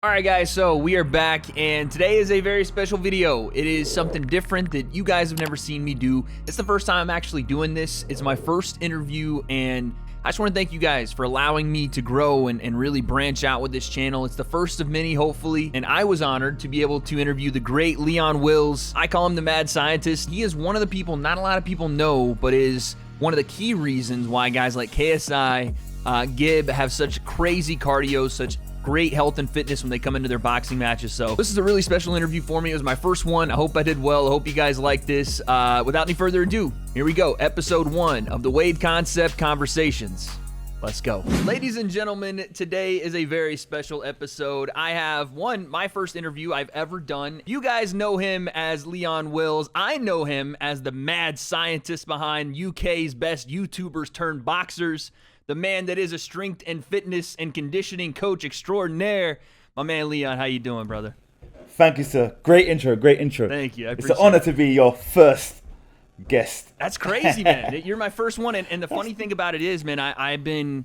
Alright guys, so we are back and today is a very special video. It is something different that you guys have never seen me do. It's the first time I'm actually doing this. It's my first interview and I just want to thank you guys for allowing me to grow and really branch out with this channel. It's the first of many, hopefully, and I was honored to be able to interview the great Leon Wills. I call him the mad scientist. He is one of the people not a lot of people know, but is one of the key reasons why guys like KSI Gib have such crazy cardio, such great health and fitness when they come into their boxing matches. So this is a really special interview for me. It was my first one. I hope I did well. I hope you guys like this. Without any further ado, here we go. Episode 1 of the W.A.D.E Concept Conversations. Let's go. Ladies and gentlemen, today is a very special episode. I have my first interview I've ever done. You guys know him as Leon Wills. I know him as the mad scientist behind UK's best YouTubers turned boxers. The man that is a strength and fitness and conditioning coach extraordinaire. My man Leon, how you doing, brother? Thank you, sir. Great intro, great intro. Thank you. It's an honor to be your first guest. That's crazy, man. You're my first one. And the funny thing about it is, man, I've been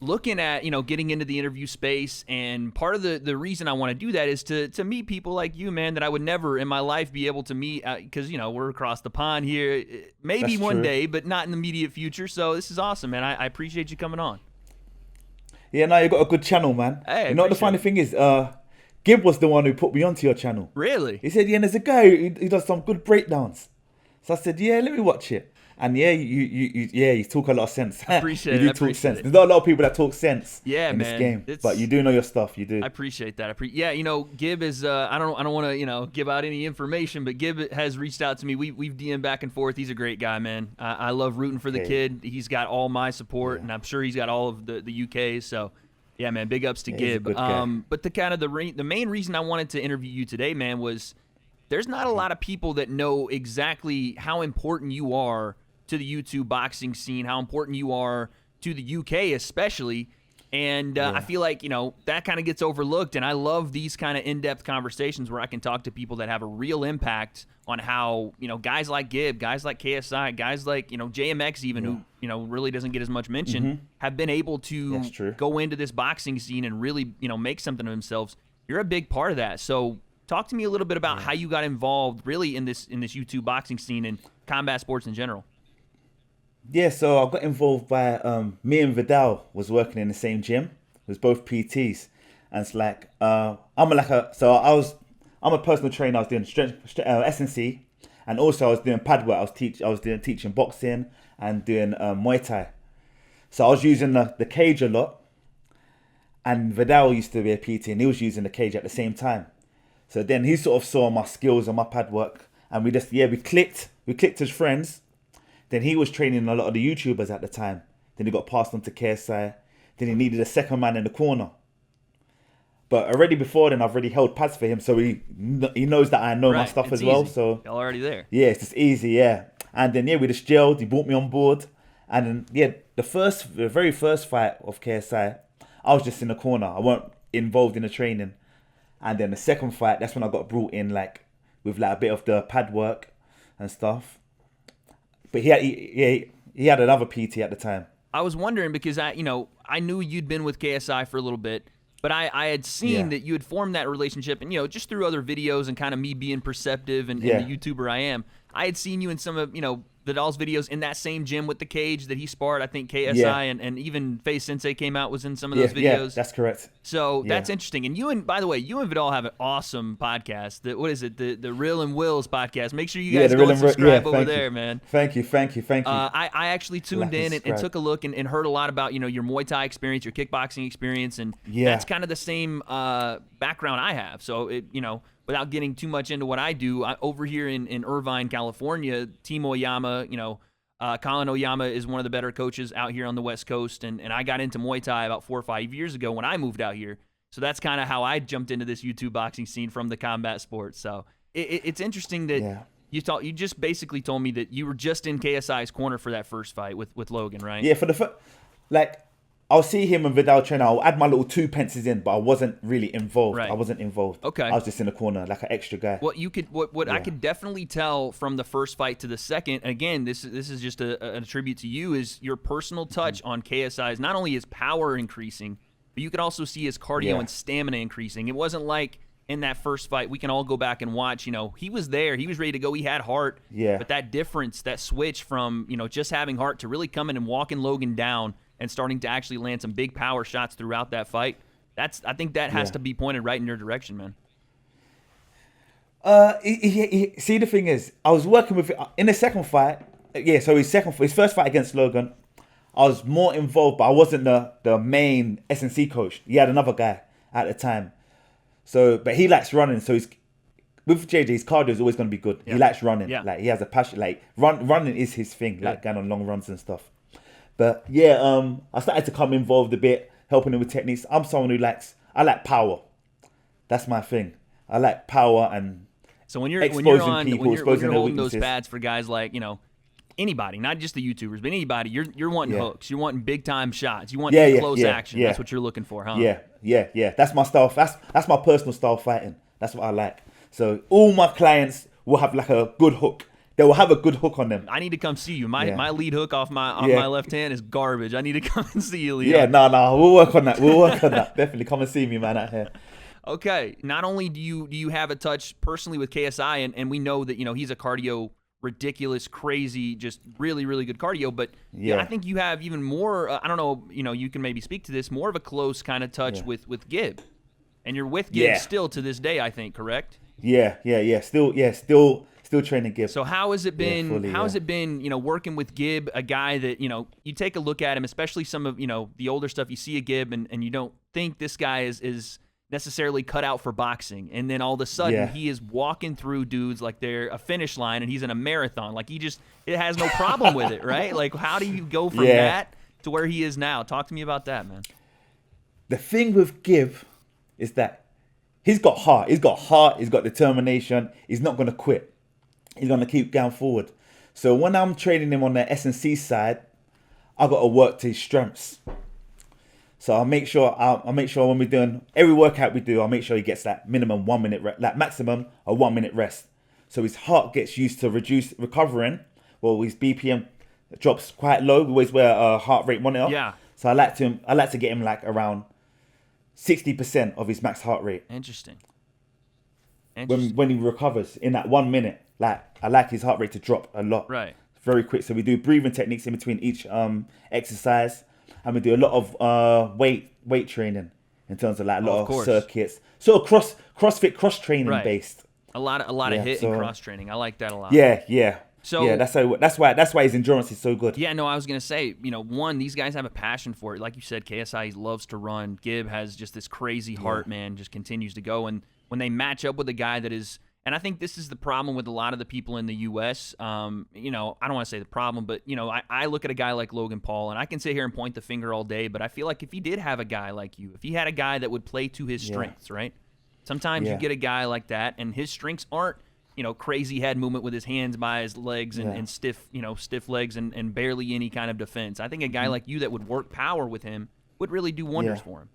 looking at, getting into the interview space. And part of the reason I want to do that is to meet people like you, man, that I would never in my life be able to meet because, we're across the pond here. Maybe That's one true. day, but not in the immediate future. So this is awesome, man. I appreciate you coming on. Yeah, no, you got a good channel, man. Hey, you know what the funny thing is? Gib was the one who put me onto your channel. Really? He said, yeah, there's a guy who does some good breakdowns. So I said, yeah, let me watch it. And yeah, you talk a lot of sense. Appreciate you it. do talk sense. There's not a lot of people that talk sense in man. this game, but you do know your stuff. You do. I appreciate that. Gib is. I don't want to give out any information, but Gib has reached out to me. We've DM'd back and forth. He's a great guy, man. I love rooting for the kid. He's got all my support, and I'm sure he's got all of the UK. So, yeah, man, big ups to Gib. But the main reason I wanted to interview you today, man, was there's not a lot of people that know exactly how important you are to the YouTube boxing scene, how important you are to the UK especially. And I feel like, that kind of gets overlooked. And I love these kind of in-depth conversations where I can talk to people that have a real impact on how, guys like Gib, guys like KSI, guys like, JMX even, who, really doesn't get as much mention, have been able to go into this boxing scene and really, make something of themselves. You're a big part of that. So talk to me a little bit about how you got involved really in this YouTube boxing scene and combat sports in general. Yeah, so I got involved by me and Vidal was working in the same gym. It was both PTs, and it's like I'm a personal trainer. I was doing strength S&C, and also I was doing pad work. I was teaching boxing and doing Muay Thai. So I was using the cage a lot, and Vidal used to be a PT, and he was using the cage at the same time. So then he sort of saw my skills and my pad work, and we clicked. We clicked as friends. Then he was training a lot of the YouTubers at the time. Then he got passed on to KSI. Then he needed a second man in the corner. But already before then, I've already held pads for him, so he knows that I know my stuff as well. So y'all already there. Yeah, it's just easy, yeah. And then we just gelled. He brought me on board. And then the very first fight of KSI, I was just in the corner. I weren't involved in the training. And then the second fight, that's when I got brought in with a bit of the pad work and stuff. But he had another PT at the time. I was wondering because I knew you'd been with KSI for a little bit, but I had seen that you had formed that relationship, and just through other videos and kind of me being perceptive and the YouTuber I am, I had seen you in some of Vidal's videos in that same gym with the cage that he sparred. I think KSI and even Face Sensei came out, was in some of those videos. Yeah, that's correct. So that's interesting. And by the way, you and Vidal have an awesome podcast. What is it? The Real and Wills podcast. Make sure you guys go and subscribe over there, man. Thank you. I actually tuned in and took a look and heard a lot about your Muay Thai experience, your kickboxing experience, and that's kind of the same background I have. So without getting too much into what I do, over here in Irvine, California, Team Oyama, Colin Oyama is one of the better coaches out here on the West Coast, and I got into Muay Thai about 4 or 5 years ago when I moved out here. So that's kind of how I jumped into this YouTube boxing scene from the combat sports. So it's interesting that you just basically told me that you were just in KSI's corner for that first fight with Logan, right? Yeah, for the I'll see him and Vidal train. I'll add my little 2 pences in, but I wasn't really involved. Right. I wasn't involved. Okay. I was just in the corner, like an extra guy. What I could definitely tell from the first fight to the second, again, this is just a tribute to you, is your personal touch on KSI's, not only his power increasing, but you could also see his cardio and stamina increasing. It wasn't like in that first fight, we can all go back and watch, you know, he was there, he was ready to go, he had heart, but that difference, that switch from, you know, just having heart to really coming and walking Logan down and starting to actually land some big power shots throughout that fight, I think that has to be pointed right in your direction, man. See, the thing is, I was working with in the second fight. Yeah, so his first fight against Logan, I was more involved, but I wasn't the main S&C coach. He had another guy at the time. So, but he likes running. So with JJ, his cardio is always going to be good. He likes running. Like he has a passion. Like running is his thing. Like going on long runs and stuff. But yeah, I started to come involved a bit, helping him with techniques. I'm someone who I like power. That's my thing. I like power and so when you're holding those pads for guys like, you know, anybody, not just the YouTubers, but anybody, you're wanting hooks, you're wanting big time shots, you want close action. That's what you're looking for, huh? Yeah. That's my style. That's my personal style fighting. That's what I like. So all my clients will have like a good hook. They will have a good hook on them. I need to come see you. My lead hook off my left hand is garbage. I need to come and see you, Leo. Yeah, no, we'll work on that. Definitely come and see me, man, out here. Okay. Not only do you have a touch personally with KSI, and we know that, you know, he's a cardio ridiculous, crazy, just really, really good cardio. But I think you have even more. I don't know. You know, you can maybe speak to this, more of a close kind of touch with Gib, and you're with Gib still to this day, I think. Correct? Yeah. Still training Gib. So how has it been? Fully, how has it been? You know, working with Gib, a guy that, you know, you take a look at him, especially some of, you know, the older stuff. You see a Gib, and you don't think this guy is necessarily cut out for boxing, and then all of a sudden he is walking through dudes like they're a finish line, and he's in a marathon. Like it has no problem with it, right? Like, how do you go from that to where he is now? Talk to me about that, man. The thing with Gib is that he's got heart. He's got determination. He's not going to quit. He's going to keep going forward. So when I'm training him on the S&C side, I got to work to his strengths. So I'll make sure when we're doing every workout we do, I'll make sure he gets that minimum 1 minute, like maximum a 1 minute rest. So his heart gets used to recovering. Well, his BPM drops quite low. We always wear a heart rate monitor. Yeah. So I like to get him like around 60% of his max heart rate. Interesting. When he recovers in that 1 minute, like I like his heart rate to drop a lot. Right. Very quick. So we do breathing techniques in between each exercise. And we do a lot of weight training in terms of like a lot of circuits. So CrossFit cross training based. A lot of hit and cross training. I like that a lot. Yeah. So yeah, that's why his endurance is so good. Yeah, no, I was gonna say, you know, one, these guys have a passion for it. Like you said, KSI loves to run. Gib has just this crazy heart, man, just continues to go. And when they match up with a guy that is, and I think this is the problem with a lot of the people in the U.S. You know, I don't want to say the problem, but, you know, I look at a guy like Logan Paul, and I can sit here and point the finger all day, but I feel like if he did have a guy like you, if he had a guy that would play to his strengths, right? Sometimes you get a guy like that, and his strengths aren't, you know, crazy head movement with his hands by his legs and stiff legs and barely any kind of defense. I think a guy like you that would work power with him would really do wonders for him.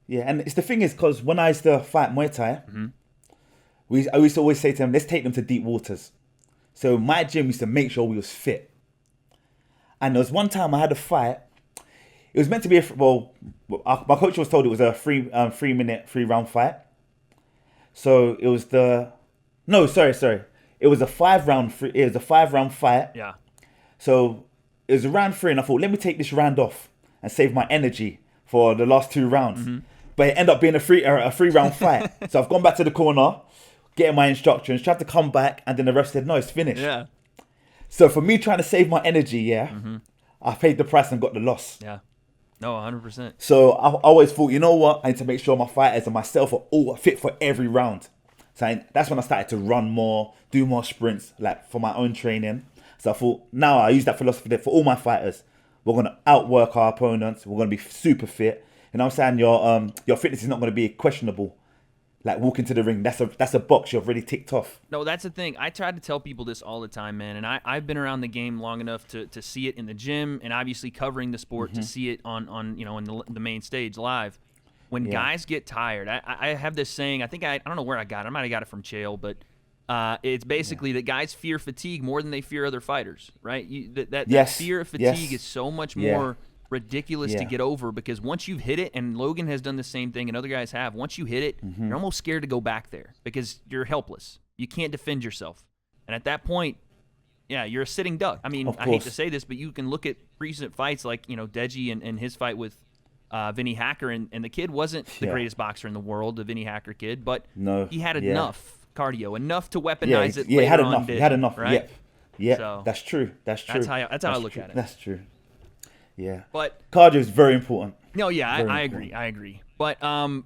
Yeah, and it's the thing is, because when I used to fight Muay Thai, I used to always say to them, let's take them to deep waters. So my gym used to make sure we was fit. And there was one time I had a fight. It was meant to be my coach was told it was a 3 round fight. So it was it was a 5 round fight. Yeah. So it was a round 3, and I thought, let me take this round off and save my energy for the last 2 rounds. But it ended up being a 3 round fight. So I've gone back to the corner, getting my instructions, tried to come back, and then the ref said, no, it's finished. Yeah. So for me trying to save my energy, I paid the price and got the loss. Yeah. No, 100%. So I always thought, you know what? I need to make sure my fighters and myself are all fit for every round. So that's when I started to run more, do more sprints, like for my own training. So I thought, now I use that philosophy for all my fighters. We're going to outwork our opponents. We're going to be super fit. You know what I'm saying? Your fitness is not going to be questionable. Like walking to the ring, that's a box you've already ticked off. No, that's the thing. I try to tell people this all the time, man. And I've been around the game long enough to see it in the gym, and obviously covering the sport to see it on you know, in the main stage live. When guys get tired, I have this saying. I don't know where I got it. I might have got it from Chael, but it's basically that guys fear fatigue more than they fear other fighters, right? That fear of fatigue is so much more ridiculous to get over, because once you've hit it, and Logan has done the same thing and other guys have, once you hit it, you're almost scared to go back there because you're helpless. You can't defend yourself. And at that point, yeah, you're a sitting duck. I mean, I hate to say this, but you can look at recent fights like, Deji and his fight with Vinny Hacker, and the kid wasn't the greatest boxer in the world, the Vinny Hacker kid, but he had enough cardio, enough to weaponize it. He had enough. He had enough. Right? Yeah, so, that's true. That's how I look at it. That's true. Yeah, but cardio is very important. No, yeah, I agree. But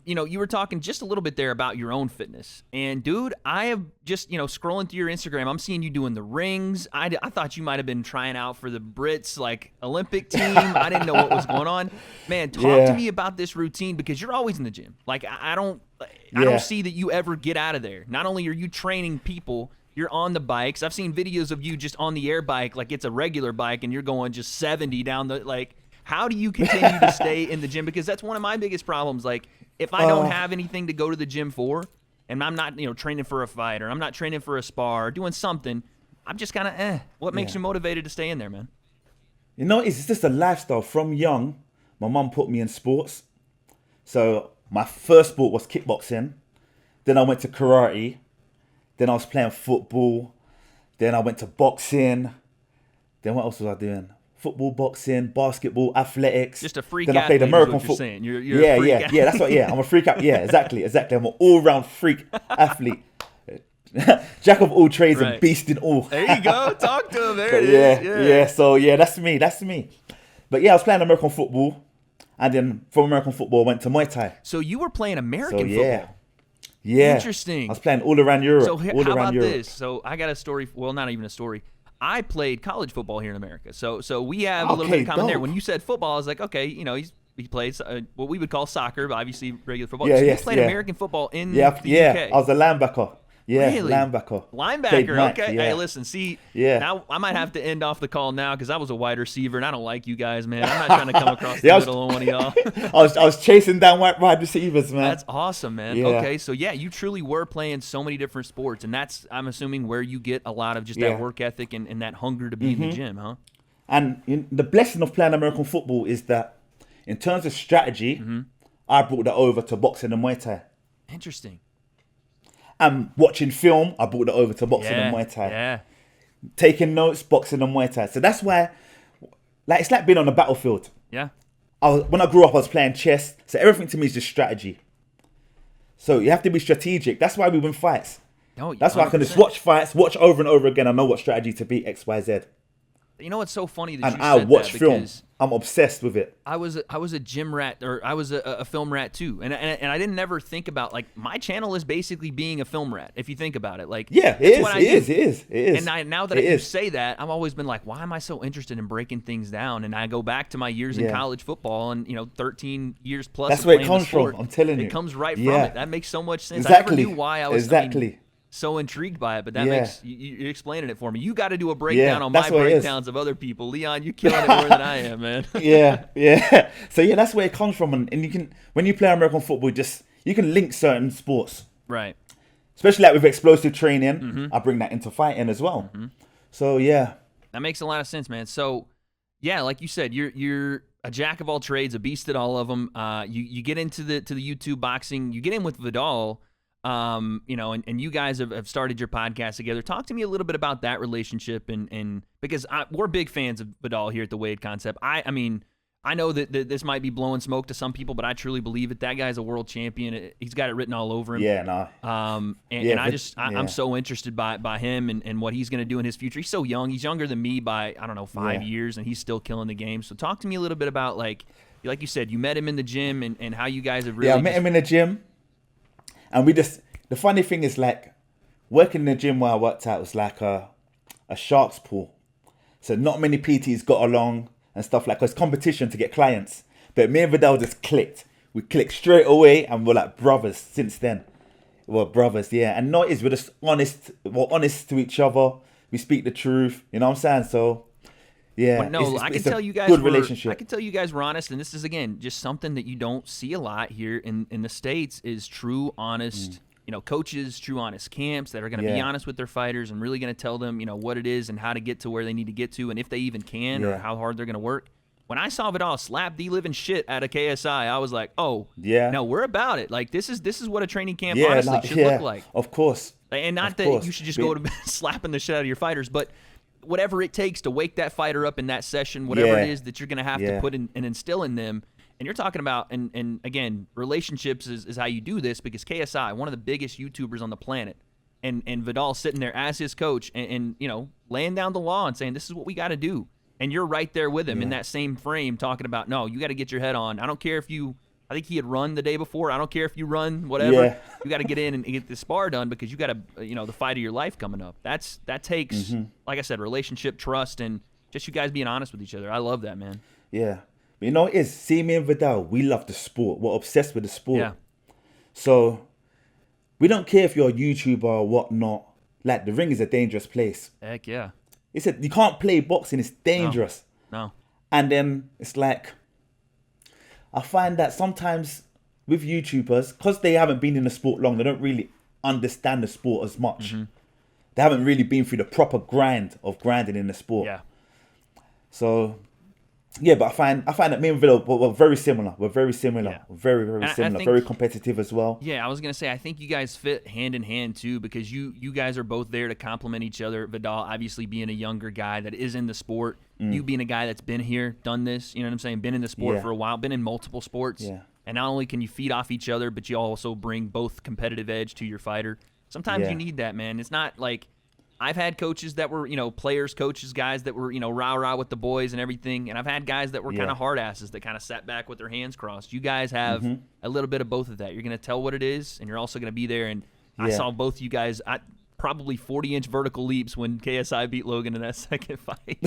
you were talking just a little bit there about your own fitness, and dude, I have just scrolling through your Instagram, I'm seeing you doing the rings. I thought you might have been trying out for the Brits like Olympic team. I didn't know what was going on. Man, talk to me about this routine, because you're always in the gym. Like I don't see that you ever get out of there. Not only are you training people, you're on the bikes. I've seen videos of you just on the air bike, like it's a regular bike, and you're going just 70 down the, like, how do you continue to stay in the gym? Because that's one of my biggest problems. Like, if I don't have anything to go to the gym for, and I'm not, training for a fight, or I'm not training for a spar, or doing something, I'm just kind of, What makes you motivated to stay in there, man? It's just a lifestyle. From young, my mum put me in sports. So my first sport was kickboxing. Then I went to karate. Then I was playing football. Then I went to boxing. Then what else was I doing? Football, boxing, basketball, athletics. Just a freak then athlete. Then I played American football. You're yeah, a freak yeah, that's what. Yeah, I'm a freak athlete. Yeah, exactly. I'm an all-round freak athlete. Jack of all trades and beast in all. There you go. Talk to him. There it is. Yeah. So that's me. But yeah, I was playing American football, and then from American football, I went to Muay Thai. So you were playing American football. Yeah. Interesting. I was playing all around Europe. So how about this? So I got a story. Well, not even a story. I played college football here in America. So we have a little bit in common there. When you said football, I was like, okay, he plays what we would call soccer, but obviously regular football. So you played American football in the UK. I was a linebacker. Yeah, really? Linebacker. Okay. Hey, listen, now I might have to end off the call now, because I was a wide receiver, and I don't like you guys, man. I'm not trying to come across the middle of one of y'all. I was chasing down wide receivers, man. That's awesome, man. Yeah. Okay, so you truly were playing so many different sports, and that's, I'm assuming, where you get a lot of just that work ethic and that hunger to be in the gym, huh? And the blessing of playing American football is that in terms of strategy, I brought that over to boxing and Muay Thai. Interesting. And watching film, I brought that over to boxing and Muay Thai. Yeah. Taking notes, boxing and Muay Thai. So that's why, it's like being on the battlefield. Yeah. When I grew up, I was playing chess. So everything to me is just strategy. So you have to be strategic. That's why we win fights. Oh, that's why I can just watch fights, watch over and over again. I know what strategy to beat X, Y, Z. You know what's so funny that and you I said watch that, film. I'm obsessed with it. I was a gym rat, or I was a film rat too, and I didn't ever think about, like, my channel is basically being a film rat. If you think about it, like, it is. And now that you say that, I've always been like, why am I so interested in breaking things down? And I go back to my years in college football, and 13 years plus. That's where it comes from. I'm telling you, it comes right from it. That makes so much sense. Exactly. I never knew why I was so intrigued by it, but that makes you're explaining it for me. You got to do a breakdown on my breakdowns of other people. Leon, you're killing it more than I am, man. yeah. So that's where it comes from, and you can, when you play American football, you can link certain sports, right? Especially like with explosive training, I bring that into fighting as well. So that makes a lot of sense, man. So like you said, you're a jack of all trades, a beast at all of them. You get into the YouTube boxing, you get in with Vidal. And you guys have started your podcast together. Talk to me a little bit about that relationship, and because we're big fans of Vidal here at the W.A.D.E concept. I mean, I know that this might be blowing smoke to some people, but I truly believe it. That guy's a world champion. He's got it written all over him. I'm so interested by him and what he's going to do in his future. He's so young. He's younger than me by, 5 years, and he's still killing the game. So talk to me a little bit about, like you said, you met him in the gym, and how you guys have really. Yeah, I met him in the gym. And the funny thing is, like, working in the gym where I worked at was like a shark's pool. So not many PTs got along and stuff like that. It's competition to get clients. But me and Vidal just clicked. We clicked straight away, and we're like brothers since then. We're brothers, yeah. And we're just honest. We're honest to each other. We speak the truth. You know what I'm saying? So, yeah. I can tell you guys good relationship. I can tell you guys were honest, and this is, again, just something that you don't see a lot here in the States, is true, honest, coaches, true, honest camps that are going to be honest with their fighters and really going to tell them, what it is and how to get to where they need to get to, and if they even can, or how hard they're going to work. when I saw Vidal slap the living shit out of KSI, I was like, oh, Yeah. no, we're about it. Like, this is what a training camp Yeah, honestly like, should yeah, look like. of course. And not Of that course. you should just go to slapping the shit out of your fighters, but whatever it takes to wake that fighter up in that session, whatever it is that you're going to have to put in and instill in them. And you're talking about, and again, relationships is how you do this, because KSI, one of the biggest YouTubers on the planet, and Vidal sitting there as his coach and you know, laying down the law and saying, this is what we got to do. And you're right there with him in that same frame talking about, no, you got to get your head on. I don't care if you, I think he had run the day before. I don't care if you run, whatever. Yeah. You got to get in and get the spar done, because you got to, you know, the fight of your life coming up. That takes, like I said, relationship, trust, and just you guys being honest with each other. I love that, man. Yeah. But you know what it is? See, me and Vidal, we love the sport. We're obsessed with the sport. Yeah. So we don't care if you're a YouTuber or whatnot. Like, the ring is a dangerous place. Heck yeah. He said, you can't play boxing. It's dangerous. No. And then it's like, I find that sometimes with YouTubers, because they haven't been in the sport long, they don't really understand the sport as much. They haven't really been through the proper grind of grinding in the sport. Yeah. So, yeah, but I find that me and Vidal, we're very similar. We're very similar. Yeah. Very, very And I similar. think- Very competitive as well. Yeah, I was gonna say I think you guys fit hand in hand too, because you guys are both there to complement each other. Vidal obviously being a younger guy that is in the sport, you being a guy that's been here, done this, you know what I'm saying, been in the sport Yeah. for a while, been in multiple sports. Yeah. And not only can you feed off each other, but you also bring both competitive edge to your fighter. Sometimes Yeah. you need that, man. It's not like I've had coaches that were, you know, players, coaches, guys that were, you know, rah-rah with the boys and everything. And I've had guys that were kind of hard asses that kind of sat back with their hands crossed. You guys have a little bit of both of that. You're going to tell what it is, and you're also going to be there. And I Yeah. saw both you guys probably 40-inch vertical leaps when KSI beat Logan in that second fight.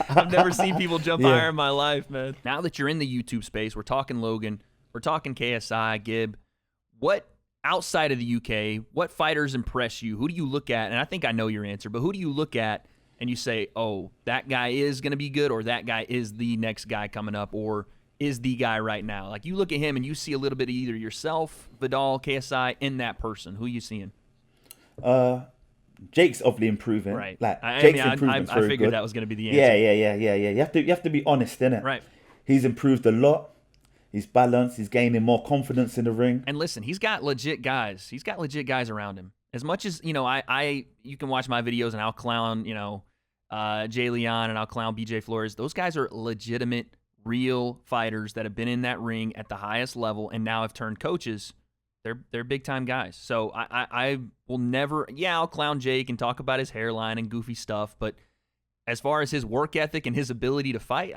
I've never seen people jump higher in my life, man. Now that you're in the YouTube space, we're talking Logan, we're talking KSI, Gib. What, outside of the UK, what fighters impress you? Who do you look at? And I think I know your answer, but who do you look at and you say, oh, that guy is going to be good, or that guy is the next guy coming up, or is the guy right now? Like, you look at him and you see a little bit of either yourself, Vidal, KSI, in that person. Who are you seeing? Jake's obviously improving. Right. Like, I Jake's mean, improvement's I very figured good. that was going to be the answer. Yeah. You have to be honest, innit? Right. He's improved a lot. He's balanced. He's gaining more confidence in the ring. And listen, he's got legit guys. He's got legit guys around him. As much as, you know, you can watch my videos and I'll clown, you know, Jay Leon and I'll clown BJ Flores. Those guys are legitimate, real fighters that have been in that ring at the highest level and now have turned coaches. They're big time guys. So I will never, I'll clown Jake and talk about his hairline and goofy stuff, but as far as his work ethic and his ability to fight,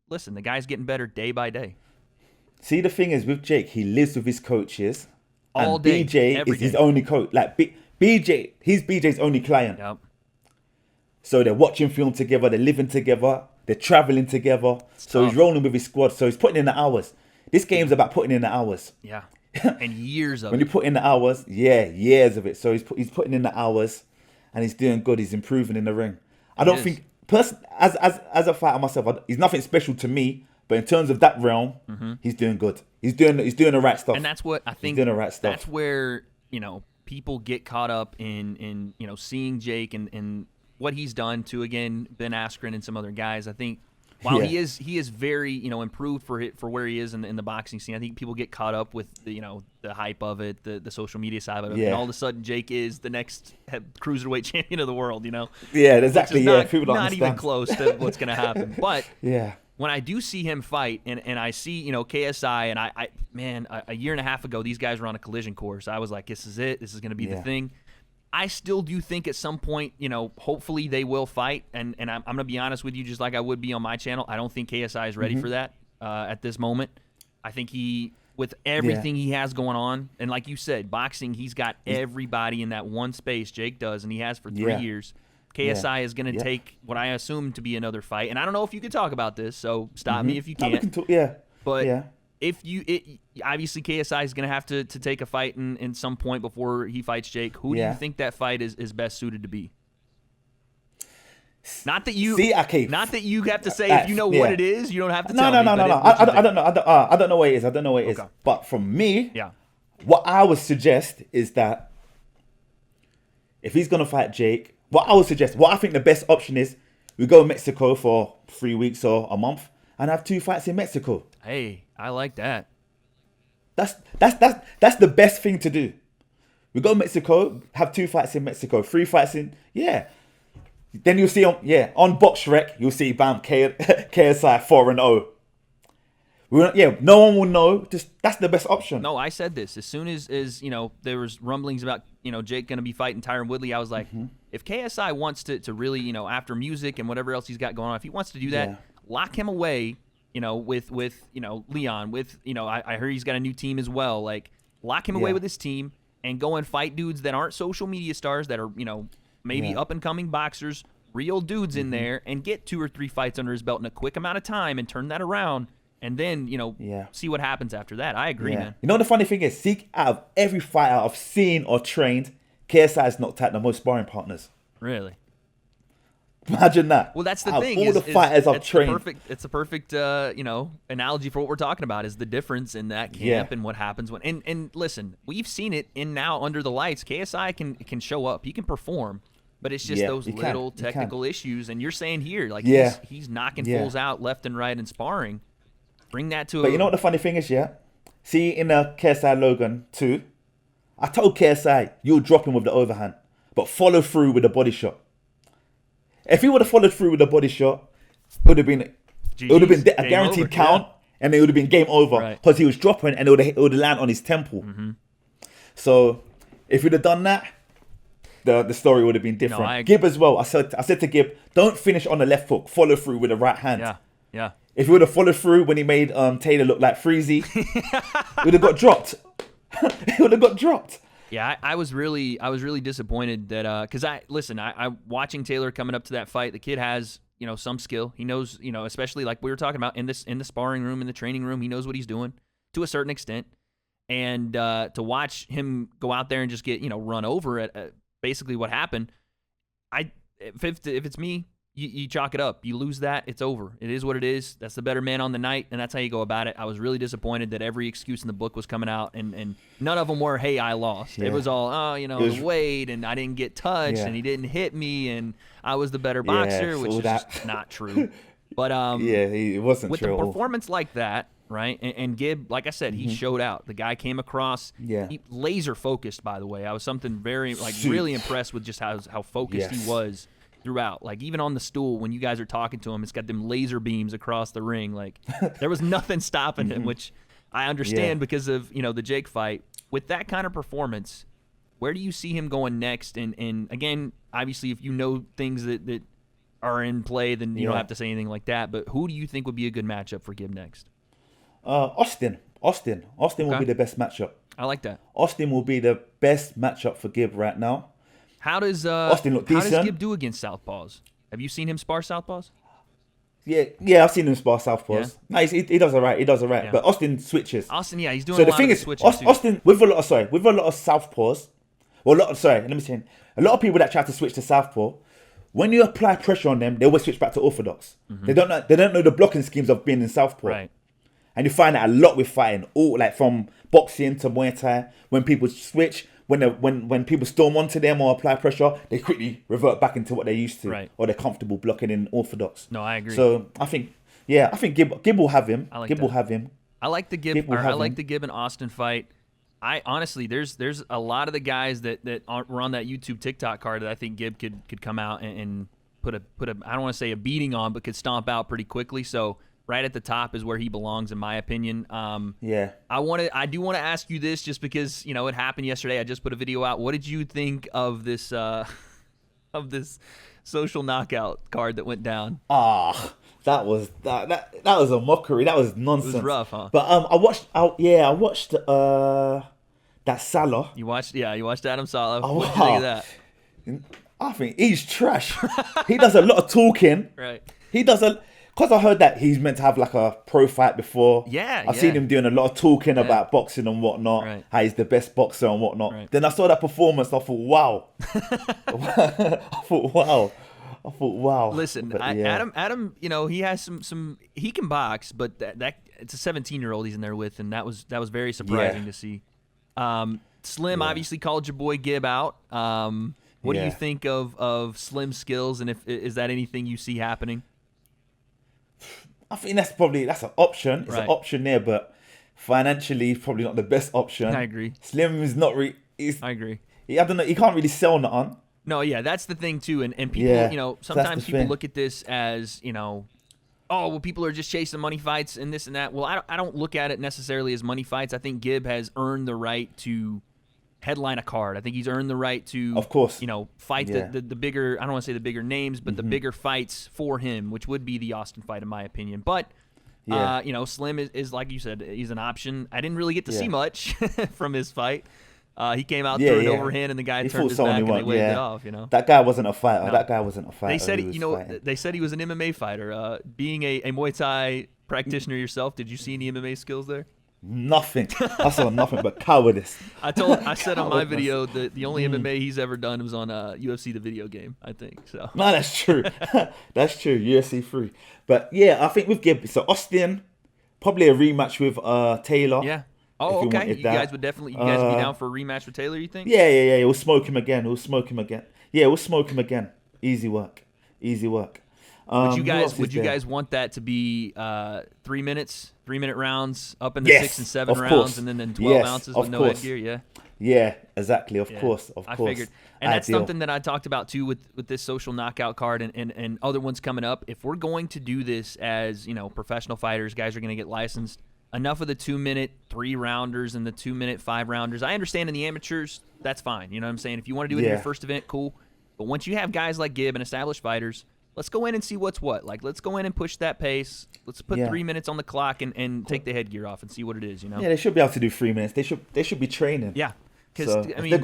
listen, the guy's getting better day by day. See, the thing is with Jake, he lives with his coaches. All and day, BJ every is his day. only coach. Like, BJ, he's BJ's only client. Yep. So they're watching film together, they're living together, they're traveling together. So tough. he's rolling with his squad. So he's putting in the hours. This game's about putting in the hours. Yeah. And years of When it. you put in the hours, years of it. So he's putting in the hours, and he's doing good. He's improving in the ring. I don't is. think, as a fighter myself, he's nothing special to me. But in terms of that realm, he's doing good. He's doing the right stuff. And that's what I think. He's doing the right stuff. That's where, you know, people get caught up in you know, seeing Jake and what he's done to, again, Ben Askren and some other guys. I think while he is very, you know, improved for where he is in the boxing scene, I think people get caught up with the, you know, the hype of it, the social media side of it, and all of a sudden Jake is the next cruiserweight champion of the world. You know, Yeah, exactly. Which is not, people don't not understand. even close to what's going to happen. But Yeah. when I do see him fight, and I see, you know, KSI, and man, a year and a half ago, these guys were on a collision course. I was like, this is it. This is going to be the thing. I still do think at some point, you know, hopefully they will fight. And I'm going to be honest with you, just like I would be on my channel. I don't think KSI is ready for that at this moment. I think with everything he has going on, and like you said, boxing, he's got everybody in that one space. Jake does, and he has for 3 years. KSI is going to take what I assume to be another fight. And I don't know if you could talk about this, so stop me if you No, we can't. can talk, But if obviously KSI is going to have to take a fight in some point before he fights Jake. Who do you think that fight is best suited to be? Not that you not that you have to say if you know what it is. You don't have to tell me. No. I don't know. I don't know what it is. I don't know what it is. But from me, what I would suggest is that if he's going to fight Jake, what I think the best option is, we go to Mexico for 3 weeks or a month, and have 2 fights in Mexico. Hey, I like that. That's the best thing to do. We go to Mexico, have 2 fights in Mexico, 3 fights in, yeah. Then you'll see on Box Rec, you'll see bam, KSI 4-0. No one will know. Just that's the best option. No, I said this as soon as there was rumblings about Jake going to be fighting Tyron Woodley. I was like, if KSI wants to really after music and whatever else he's got going on, if he wants to do that, lock him away. With Leon. With I heard he's got a new team as well. Like lock him away with his team and go and fight dudes that aren't social media stars that are maybe up and coming boxers, real dudes in there, and get 2 or 3 fights under his belt in a quick amount of time and turn that around. And then, see what happens after that. I agree, man. The funny thing is, see, out of every fighter I've seen or trained, KSI has knocked out the most sparring partners. Really? Imagine that. Well, that's the thing. All the fighters I've trained. It's a perfect, analogy for what we're talking about is the difference in that camp and what happens when. And listen, we've seen it in now Under the Lights. KSI can show up. He can perform. But it's just those little technical issues. And you're saying here, like, he's knocking fools out left and right in sparring. Bring that to. But you know what the funny thing is, See, in the KSI Logan 2, I told KSI, you'll drop him with the overhand, but follow through with the body shot. If he would have followed through with the body shot, it would have been a guaranteed count, and it would have been game over because he was dropping and it would land on his temple. So if he'd have done that, the story would have been different. No, Gib as well. I said to Gib, don't finish on the left hook, follow through with the right hand. Yeah. If he would have followed through when he made Taylor look like Freezy, he would have got dropped. He would have got dropped. Yeah, I was really disappointed that because I watching Taylor coming up to that fight. The kid has some skill. He knows especially like we were talking about in the sparring room, in the training room. He knows what he's doing to a certain extent. And to watch him go out there and just get run over at basically what happened. If it's me. You chalk it up. You lose that, it's over. It is what it is. That's the better man on the night, and that's how you go about it. I was really disappointed that every excuse in the book was coming out, and none of them were, hey, I lost. It was all, the weight, and I didn't get touched, and he didn't hit me, and I was the better boxer, which is just not true. But it wasn't with true. With a performance like that, right, and Gib, like I said, he showed out. The guy came across, laser focused, by the way. I was something very, really impressed with just how focused he was throughout. Like even on the stool when you guys are talking to him, it's got them laser beams across the ring. Like there was nothing stopping him, which I understand because of the Jake fight. With that kind of performance, where do you see him going next? And again, obviously if you know things that are in play, then you don't have to say anything like that, but who do you think would be a good matchup for Gib next? Austin will be the best matchup. I like that. Austin will be the best matchup for Gib right now. How does Austin look decent? How does Gib do against southpaws? Have you seen him spar southpaws? Yeah, I've seen him spar southpaws. No, he does alright. Yeah. But Austin switches. Austin, he's doing. So the thing is, Austin with a lot of southpaws. Well, let me say, a lot of people that try to switch to southpaw, when you apply pressure on them, they always switch back to orthodox. They don't know the blocking schemes of being in southpaw. Right. And you find that a lot with fighting, all like from boxing to Muay Thai, when people switch. When people storm onto them or apply pressure, they quickly revert back into what they're used to, or they're comfortable blocking in orthodox. No, I agree. So I think Gib will have him. Gib will have him. I like the Gib. I like the Gib and Austin fight. I honestly, there's a lot of the guys that were on that YouTube TikTok card that I think Gib could come out and put a I don't want to say a beating on, but could stomp out pretty quickly. So right at the top is where he belongs, in my opinion. I do want to ask you this, just because it happened yesterday. I just put a video out. What did you think of this social knockout card that went down? That was a mockery. That was nonsense. It was rough, huh? But I watched that Salah. You watched Adam Salah. What did you think of that? I think he's trash. He does a lot of talking. Right. He does because I heard that he's meant to have like a pro fight before. I've seen him doing a lot of talking about boxing and whatnot, how he's the best boxer and whatnot. Right. Then I saw that performance, I thought, wow. I thought, wow. Listen, Adam, he has some he can box, but that it's a 17-year-old he's in there with, and that was very surprising to see. Slim obviously called your boy Gib out. What do you think of Slim's skills, and is that anything you see happening? I think that's an option. It's an option there, but financially, probably not the best option. I agree. Slim is not really. I agree. I don't know. He can't really sell nothing. No, yeah, that's the thing too. And people, you know, sometimes people look at this as, you know, oh, well, people are just chasing money fights and this and that. Well, I don't look at it necessarily as money fights. I think Gib has earned the right to headline a card. I think he's earned the right to, of course, you know, fight the bigger, I don't want to say the bigger names, but the bigger fights for him, which would be the Austin fight, in my opinion. But, you know, Slim is, like you said, he's an option. I didn't really get to see much from his fight. He came out through an overhand, and the guy turned his back and they waved it off. You know, that guy wasn't a fighter. No. That guy wasn't a fighter. They said, they said he was an MMA fighter. Being a Muay Thai practitioner yourself, did you see any MMA skills there? Nothing. I saw nothing but cowardice. I said on my video that the only MMA he's ever done was on UFC the video game, I think. So no, that's true. That's true. UFC 3. But yeah, I think with Gib, so Austin, probably a rematch with Taylor. Yeah. Oh, okay. You guys would definitely be down for a rematch with Taylor, you think? Yeah. We'll smoke him again. Yeah, we'll smoke him again. Easy work. Would you guys want that to be 3 minutes, 3-minute rounds, up into 6 and 7 rounds, and then 12 ounces with no headgear? Yeah. Yeah, exactly. Of course. I figured. And that's something that I talked about too with this social knockout card and other ones coming up. If we're going to do this as, you know, professional fighters, guys are going to get licensed, enough of the 2-minute 3-rounders and the 2-minute 5-rounders. I understand in the amateurs, that's fine. You know what I'm saying? If you want to do it in your first event, cool. But once you have guys like Gib and established fighters, let's go in and see what's what. Like, let's go in and push that pace. Let's put 3 minutes on the clock and take the headgear off and see what it is, you know? Yeah, they should be able to do 3 minutes. They should be training. Yeah. Because, I mean,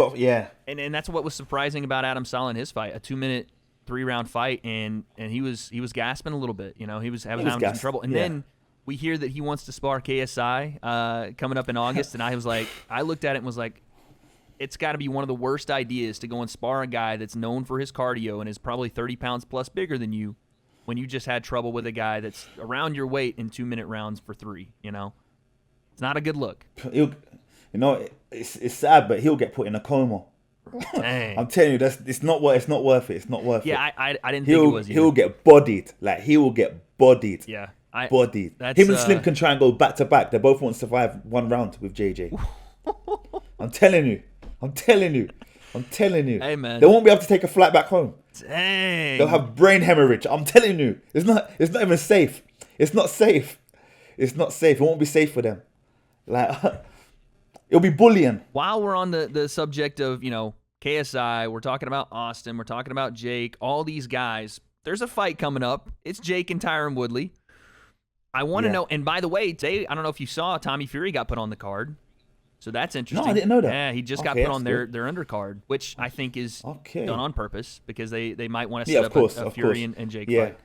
and that's what was surprising about Adam Sala in his fight, a 2-minute, 3-round fight, and he was gasping a little bit, you know? He was having some trouble. And then we hear that he wants to spar KSI coming up in August, and I looked at it and was like, it's got to be one of the worst ideas to go and spar a guy that's known for his cardio and is probably 30 pounds plus bigger than you when you just had trouble with a guy that's around your weight in 2-minute rounds for 3, you know? It's not a good look. You know, it's sad, but he'll get put in a coma. Dang. I'm telling you, it's not worth it. It's not worth it. Yeah, I didn't think it was either. He'll get bodied. Like, he will get bodied. Yeah. Bodied. Him and Slim can try and go back to back. They both won't survive 1 round with JJ. I'm telling you. Hey, man. They won't be able to take a flight back home. Dang. They'll have brain hemorrhage. I'm telling you. It's not even safe. It's not safe. It won't be safe for them. Like, it'll be bullying. While we're on the subject of, you know, KSI, we're talking about Austin, we're talking about Jake, all these guys. There's a fight coming up. It's Jake and Tyron Woodley. I want to know, and by the way, today, I don't know if you saw, Tommy Fury got put on the card. So that's interesting. No, I didn't know that. Yeah, he just got put on their undercard, which I think is done on purpose because they might want to set up a Fury and Jake fight.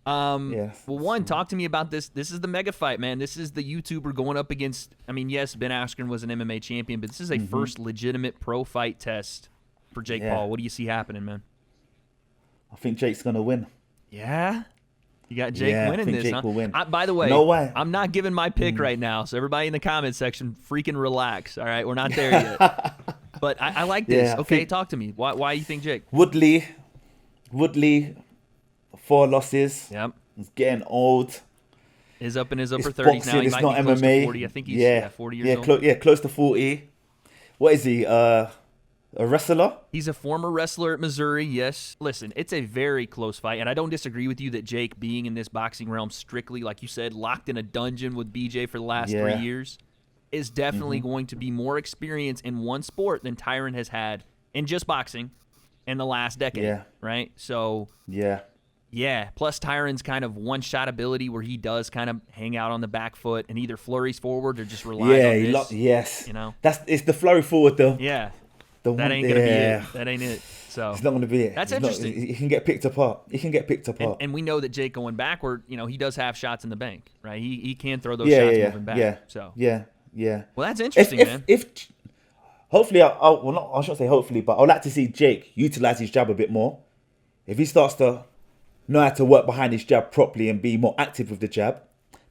Well, one, talk to me about this. This is the mega fight, man. This is the YouTuber going up against, I mean, yes, Ben Askren was an MMA champion, but this is a first legitimate pro fight test for Jake Paul. What do you see happening, man? I think Jake's going to win. Yeah? You got Jake winning this, Jake will win. By the way, no way. I'm not giving my pick right now, so everybody in the comment section, freaking relax, all right? We're not there yet. But I like this. Okay, talk to me. Why you think Jake? Woodley, 4 losses. Yep. He's getting old. Is up in his upper 30s now. He it's might not be close MMA. to 40. I think he's 40 years old. Close to 40. What is he? A wrestler? He's a former wrestler at Missouri, yes. Listen, it's a very close fight, and I don't disagree with you that Jake, being in this boxing realm strictly, like you said, locked in a dungeon with BJ for the last 3 years, is definitely going to be more experience in one sport than Tyron has had in just boxing in the last decade, right? So, yeah. Plus Tyron's kind of one-shot ability where he does kind of hang out on the back foot and either flurries forward or just relies on this. You know? It's the flurry forward, though. Yeah. That ain't going to be it. That ain't it. So it's not going to be it. That's interesting. He can get picked apart. And we know that Jake going backward, you know, he does have shots in the bank, right? He can throw those shots moving back. So yeah. Well, that's interesting, man. If hopefully, I shouldn't say hopefully, but I'd like to see Jake utilize his jab a bit more. If he starts to know how to work behind his jab properly and be more active with the jab,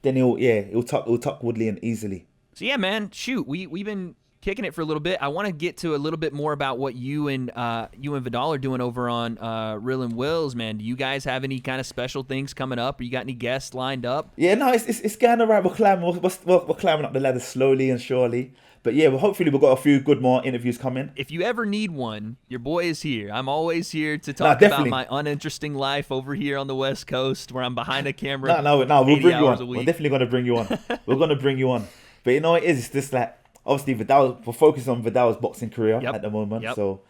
then he'll tuck Woodley in easily. So yeah, man, shoot, we've been kicking it for a little bit. I want to get to a little bit more about what you and Vidal are doing over on Real and Wills, man. Do you guys have any kind of special things coming up? Or you got any guests lined up? Yeah, no, it's going all right. We're climbing up the ladder slowly and surely. But yeah, well, hopefully we've got a few good more interviews coming. If you ever need one, your boy is here. I'm always here to talk about my uninteresting life over here on the West Coast, where I'm behind a camera. No, we'll bring you on. We're definitely going to bring you on. We're going to bring you on. But you know what it is? It's just like, obviously, we're focused on Vidal's boxing career at the moment. So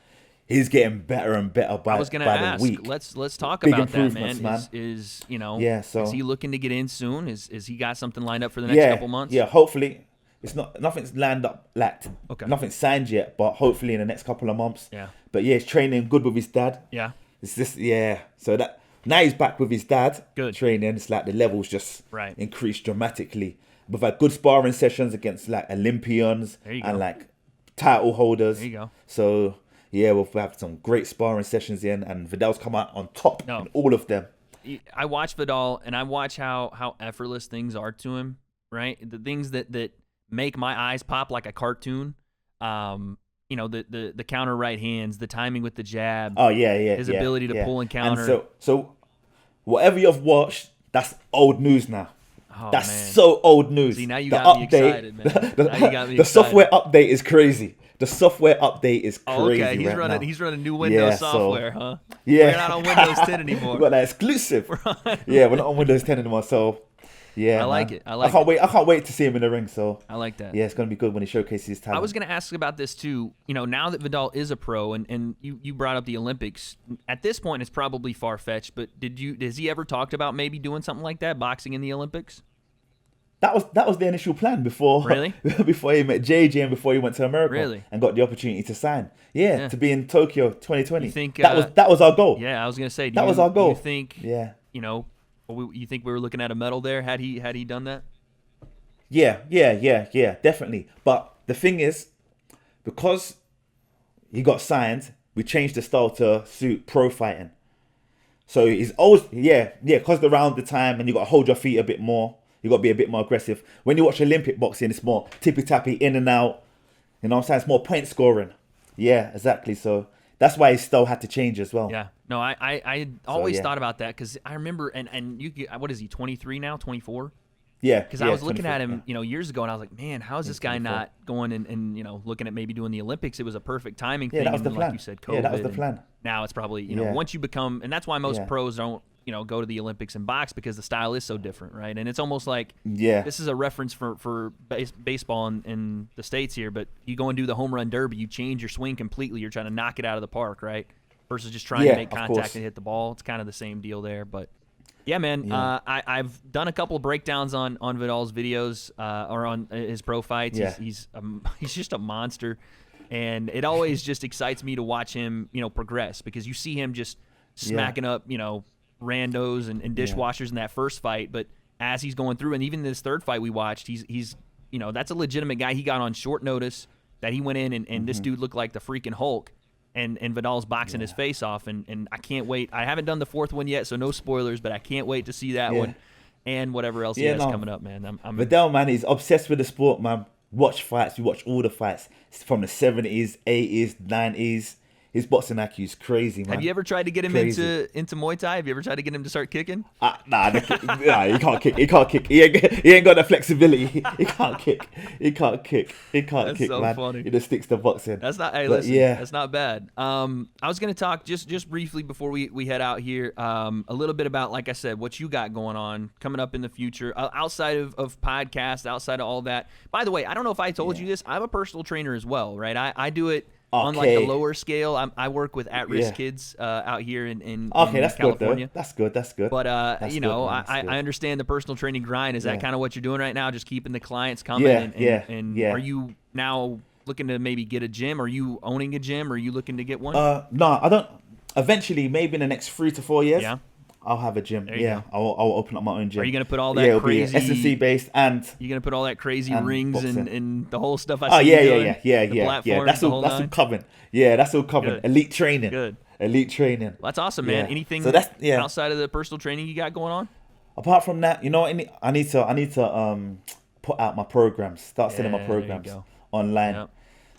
he's getting better and better by the week. Let's talk about that, man. Is he looking to get in soon? Is he got something lined up for the next couple months? Yeah, hopefully. It's nothing's lined up, nothing's signed yet, but hopefully in the next couple of months. Yeah. But yeah, he's training good with his dad. Yeah. It's just so that now he's back with his dad. Good. Training. It's like the levels just right. increased dramatically. We've had good sparring sessions against like Olympians and like title holders. There you go. So yeah, we've had some great sparring sessions in, and Vidal's come out on top in all of them. I watch Vidal, and I watch how effortless things are to him. Right, the things that make my eyes pop like a cartoon. The counter right hands, the timing with the jab. Oh yeah. His ability to pull and counter. And so whatever you've watched, that's old news now. Oh, that's man. So old news. See, now you got me excited, man. The software update is crazy. The software update is crazy. Oh, okay. He's running new Windows software, huh? Yeah. We're not on Windows 10 anymore. We got that exclusive. We're not on Windows 10 anymore, so yeah, I like it. I can't wait to see him in the ring. So I like that. Yeah, it's gonna be good when he showcases his talent. I was gonna ask about this too. Now that Vidal is a pro, and you brought up the Olympics. At this point, it's probably far fetched. But has he ever talked about maybe doing something like that, boxing in the Olympics? That was the initial plan before. Really? Before he met JJ and before he went to America. Really? And got the opportunity to sign. Yeah. To be in Tokyo 2020. You think that was our goal. Yeah, I was gonna say that was our goal. You think? Yeah. You think we were looking at a medal there had he done that? Yeah, definitely. But the thing is, because he got signed, we changed the style to suit pro fighting. So he's always because around the time, and you got to hold your feet a bit more. You got to be a bit more aggressive. When you watch Olympic boxing, it's more tippy tappy, in and out. You know what I'm saying? It's more point scoring. Yeah, exactly. So that's why his style had to change as well. Yeah. No, I always thought about that, because I remember, and what is he, 23 now, 24? Yeah. Because I was looking at him, years ago, and I was like, man, how is this guy not going and looking at maybe doing the Olympics? It was a perfect timing thing. That was the plan. Like you said, COVID. Yeah, that was the plan. Now it's probably, once you become, and that's why most pros don't, go to the Olympics and box, because the style is so different, right? And it's almost like, this is a reference for baseball in the States here, but you go and do the home run derby, you change your swing completely. You're trying to knock it out of the park, right? Versus just trying to make contact and hit the ball. It's kind of the same deal there, but yeah, man. I've done a couple of breakdowns on Vidal's videos or on his pro fights. Yeah. He's just a monster, and it always just excites me to watch him, progress, because you see him just smacking up, randos and dishwashers in that first fight, but as he's going through, and even this third fight we watched, he's that's a legitimate guy. He got on short notice, that he went in and this dude looked like the freaking Hulk. And Vidal's boxing his face off, and I can't wait. I haven't done the fourth one yet, so no spoilers, but I can't wait to see that one and whatever else he has coming up, man. Vidal, man, he's obsessed with the sport, man. Watch fights. We watch all the fights from the 70s, 80s, 90s. His boxing IQ is crazy, man. Have you ever tried to get him into Muay Thai? Have you ever tried to get him to start kicking? Nah, he can't kick. He can't kick. He ain't got the flexibility. He can't kick. That's so man. Funny. He just sticks to boxing. That's not. Hey, listen. Yeah. That's not bad. I was gonna talk just briefly before we head out here. A little bit about, like I said, what you got going on coming up in the future, outside of podcasts, outside of all that. By the way, I don't know if I told you this. I'm a personal trainer as well, right? I do it. On like the lower scale, I work with at-risk kids out here in that's California. Good, That's good. But I understand the personal training grind. Is that kind of what you're doing right now? Just keeping the clients coming? And are you now looking to maybe get a gym? Are you owning a gym? Or are you looking to get one? No, I don't. Eventually, maybe in the next 3 to 4 years. Yeah. I'll have a gym. I'll open up my own gym. Are you gonna put all that crazy S&C based, and you gonna put all that crazy rings and the whole stuff? Yeah. That's all coming. Yeah, that's all coming. Good. Elite training. Good. Elite training. Well, that's awesome, man. Anything outside of the personal training you got going on? Apart from that, I need to put out my programs. Start selling my programs online. Yep.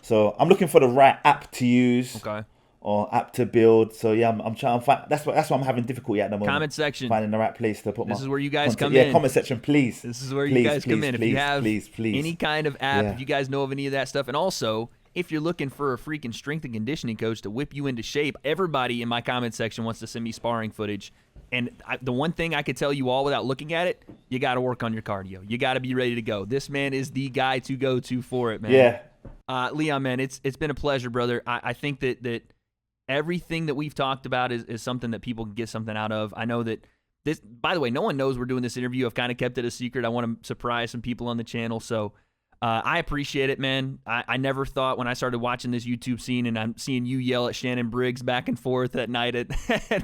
So I'm looking for the right app to use. Okay. Or app to build. So yeah, I'm trying to find. That's why I'm having difficulty at the moment. Comment section. Finding the right place to put my. This is where you guys content. come Yeah, in. comment section, please. This is where you guys come in. If you have please. any kind of app, Yeah. if you guys know of any of that stuff, and also if you're looking for a freaking strength and conditioning coach to whip you into shape, everybody in my comment section wants to send me sparring footage. And the one thing I could tell you all without looking at it, you got to work on your cardio. You got to be ready to go. This man is the guy to go to for it, man. Yeah. Leon, man, it's been a pleasure, brother. I think that everything that we've talked about is something that people can get something out of. I know that this, by the way, no one knows we're doing this interview. I've kind of kept it a secret. I want to surprise some people on the channel. So I appreciate it, man. I never thought when I started watching this YouTube scene and I'm seeing you yell at Shannon Briggs back and forth at night at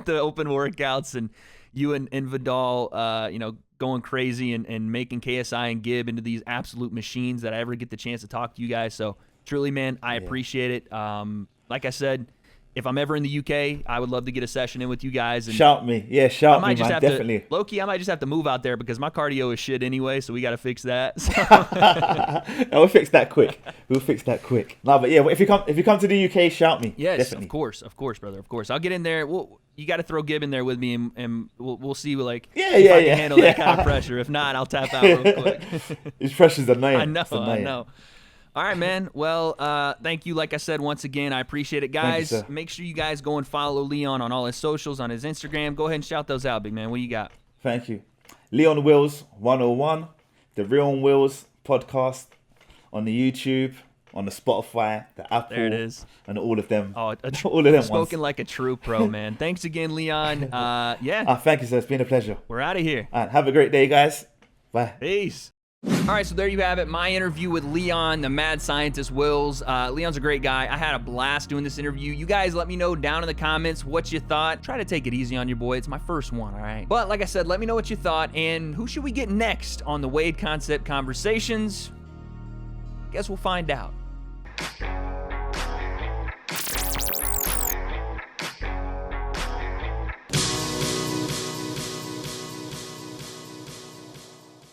the open workouts, and you and Vidal, you know, going crazy and making KSI and Gib into these absolute machines, that I ever get the chance to talk to you guys. So truly, man, I appreciate it. Like I said, if I'm ever in the UK, I would love to get a session in with you guys. And shout me. Yeah, shout me, man. Definitely. Low-key, I might just have to move out there because my cardio is shit anyway, so we got to fix that. So. No, we'll fix that quick. We'll fix that quick. No, but yeah, if you come to the UK, shout me. Yes, definitely. of course, brother, of course. I'll get in there. You got to throw Gib in there with me, and we'll see like if I can handle that kind of pressure. If not, I'll tap out real quick. His pressure's annoying. I know. All right, man. Well, thank you. Like I said, once again, I appreciate it. Guys, make sure you guys go and follow Leon on all his socials, on his Instagram. Go ahead and shout those out, big man. What you got? Thank you. Leon Wills 101, the Real Wills podcast on the YouTube, on the Spotify, the Apple. There it is. And all of them. Oh, all of them spoken like a true pro, man. Thanks again, Leon. Yeah. Thank you, sir. It's been a pleasure. We're out of here. All right, have a great day, guys. Bye. Peace. All right, so there you have it. My interview with Leon, the mad scientist Wills. Leon's a great guy. I had a blast doing this interview. You guys let me know down in the comments what you thought. Try to take it easy on your boy. It's my first one, all right? But like I said, let me know what you thought. And who should we get next on the W.A.D. Concept Conversations? Guess we'll find out.